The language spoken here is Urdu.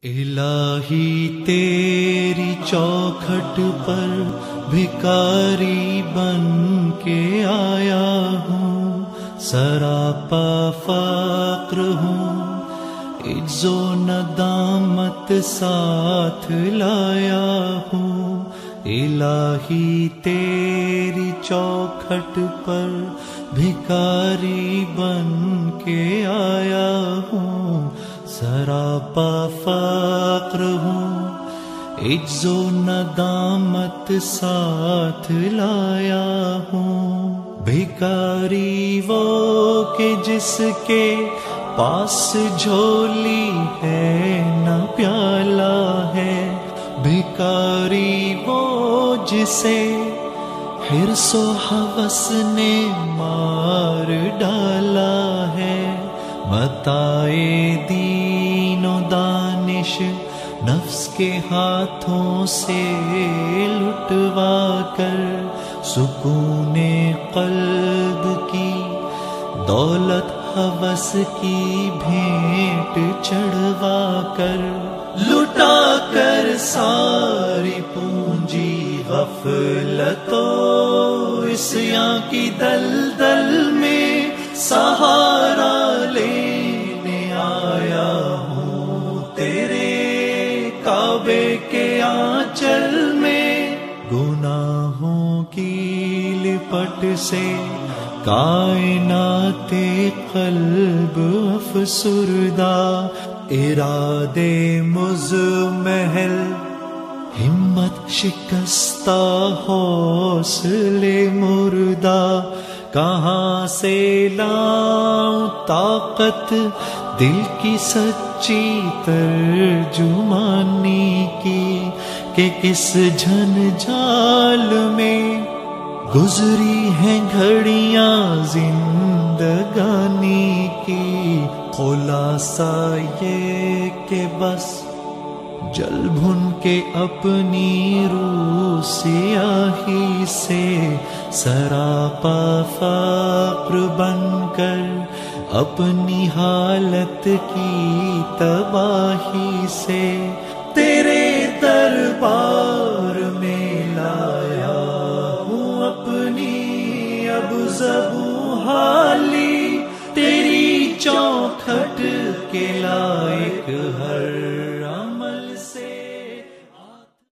الہی تیری چوکھٹ پر بھکاری بن کے آیا ہوں، سراپا فقر ہوں، عجز و ندامت ساتھ لایا ہوں۔ الہی تیری چوکھٹ پر بھکاری بن کے آیا ہوں، سراپا فقر ہوں، عجز و ندامت ساتھ لایا ہوں۔ بھکاری وہ کہ جس کے پاس جھولی ہے نہ پیالہ ہے، بھکاری وہ جسے حرص و ہوس نے مار ڈالا ہے۔ متاع دین و دانش نفس کے ہاتھوں سے لٹوا کر، سکون قلب کی دولت ہوس کی بھیٹ چڑھوا کر، لٹا کر ساری پونجی غفلت و عصیاں کی دلدل میں سہارا لینے آیا ہوں تیرے کعبے کے آنچل میں۔ گناہوں کی لپٹ سے کائنات قلب افسردہ، ارادے مزمحل ہمت شکستہ، حوصلے مردہ، کہاں سے لاؤں طاقت دل کی سچی ترجمانی کی، کہ کس جھنجھال میں گزری ہیں گھڑیاں زندگانی کی۔ خلاصہ یہ کہ بس جل بھن کے اپنی روح سیاہی سے، سراپا فقر بن کر اپنی حالت کی تباہی سے، تیرے دربار